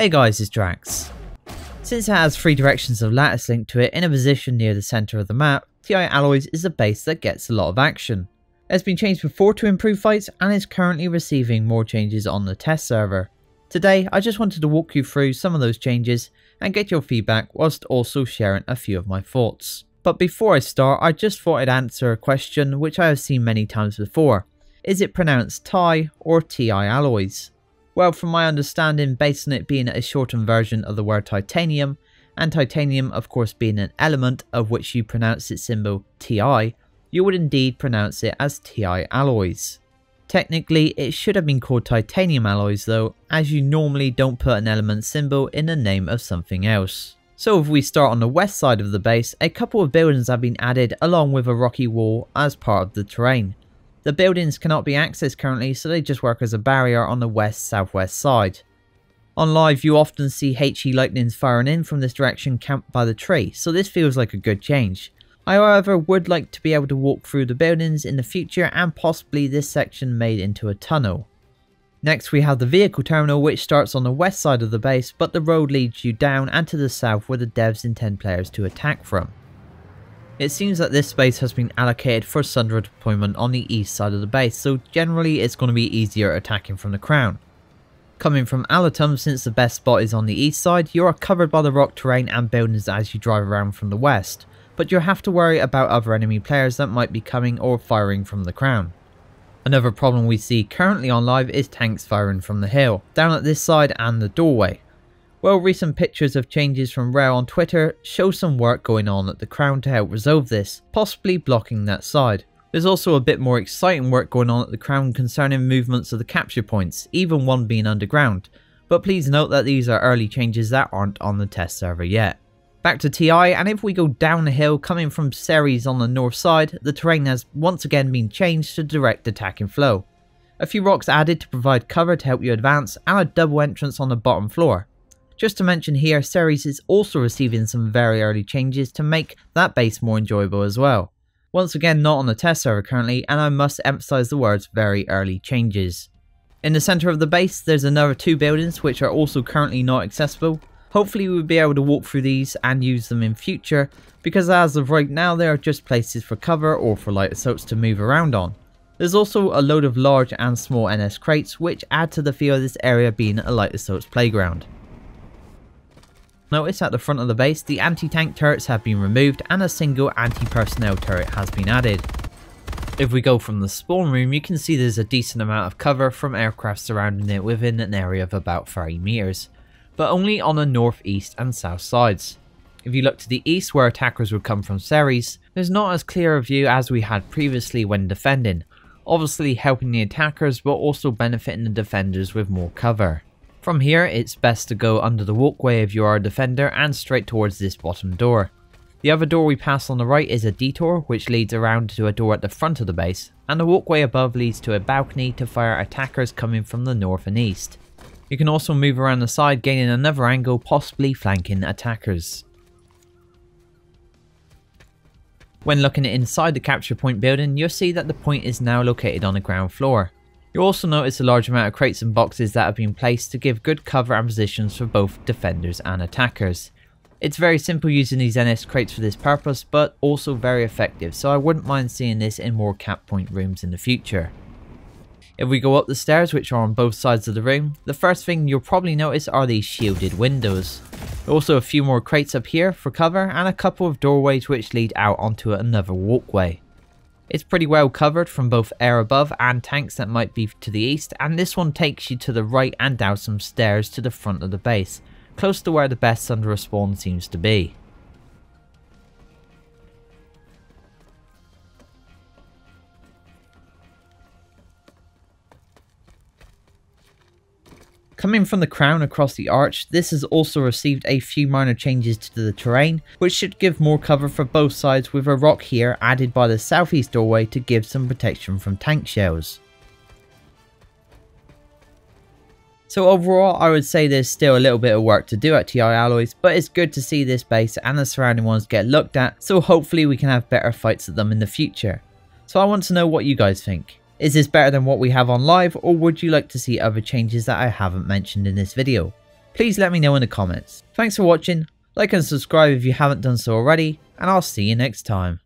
Hey guys, it's Drax. Since it has 3 directions of lattice linked to it in a position near the centre of the map, TI Alloys is a base that gets a lot of action. It has been changed before to improve fights and is currently receiving more changes on the test server. Today I just wanted to walk you through some of those changes and get your feedback whilst also sharing a few of my thoughts. But before I start, I just thought I'd answer a question which I have seen many times before. Is it pronounced TI or TI Alloys? Well, from my understanding, based on it being a shortened version of the word titanium, and titanium of course being an element of which you pronounce its symbol TI, you would indeed pronounce it as TI Alloys. Technically, it should have been called titanium alloys though, as you normally don't put an element symbol in the name of something else. So if we start on the west side of the base, a couple of buildings have been added along with a rocky wall as part of the terrain. The buildings cannot be accessed currently, so they just work as a barrier on the west-southwest side. On live, you often see HE lightnings firing in from this direction camped by the tree, so this feels like a good change. I however would like to be able to walk through the buildings in the future and possibly this section made into a tunnel. Next we have the vehicle terminal, which starts on the west side of the base, but the road leads you down and to the south where the devs intend players to attack from. It seems that this space has been allocated for Sundra deployment on the east side of the base, so generally it's going to be easier attacking from the crown. Coming from Alatum, since the best spot is on the east side, you are covered by the rock terrain and buildings as you drive around from the west, but you'll have to worry about other enemy players that might be coming or firing from the crown. Another problem we see currently on live is tanks firing from the hill, down at this side and the doorway. Well, recent pictures of changes from Rare on Twitter show some work going on at the crown to help resolve this, possibly blocking that side. There's also a bit more exciting work going on at the crown concerning movements of the capture points, even one being underground, but please note that these are early changes that aren't on the test server yet. Back to TI, and if we go down the hill coming from Ceres on the north side, the terrain has once again been changed to direct attacking flow. A few rocks added to provide cover to help you advance, and a double entrance on the bottom floor. Just to mention here, Ceres is also receiving some very early changes to make that base more enjoyable as well. Once again, not on the test server currently, and I must emphasize the words very early changes. In the center of the base, there's another 2 buildings which are also currently not accessible. Hopefully we'll be able to walk through these and use them in future, because as of right now they are just places for cover or for light assaults to move around on. There's also a load of large and small NS crates which add to the feel of this area being a light assaults playground. Notice at the front of the base, the anti-tank turrets have been removed and a single anti-personnel turret has been added. If we go from the spawn room, you can see there's a decent amount of cover from aircraft surrounding it within an area of about 30 meters, but only on the north, east and south sides. If you look to the east where attackers would come from Ceres, there's not as clear a view as we had previously when defending, obviously helping the attackers but also benefiting the defenders with more cover. From here, it's best to go under the walkway if you are a defender and straight towards this bottom door. The other door we pass on the right is a detour which leads around to a door at the front of the base, and the walkway above leads to a balcony to fire attackers coming from the north and east. You can also move around the side, gaining another angle, possibly flanking attackers. When looking inside the capture point building, you'll see that the point is now located on the ground floor. You'll also notice a large amount of crates and boxes that have been placed to give good cover and positions for both defenders and attackers. It's very simple using these NS crates for this purpose, but also very effective, so I wouldn't mind seeing this in more cap point rooms in the future. If we go up the stairs, which are on both sides of the room, the first thing you'll probably notice are these shielded windows. Also a few more crates up here for cover and a couple of doorways which lead out onto another walkway. It's pretty well covered from both air above and tanks that might be to the east, and this one takes you to the right and down some stairs to the front of the base, close to where the best Sundra spawn seems to be. Coming from the crown across the arch, this has also received a few minor changes to the terrain, which should give more cover for both sides, with a rock here added by the southeast doorway to give some protection from tank shells. So overall, I would say there's still a little bit of work to do at TI Alloys, but it's good to see this base and the surrounding ones get looked at, so hopefully we can have better fights at them in the future. So I want to know what you guys think. Is this better than what we have on live, or would you like to see other changes that I haven't mentioned in this video? Please let me know in the comments. Thanks for watching, like and subscribe if you haven't done so already, and I'll see you next time.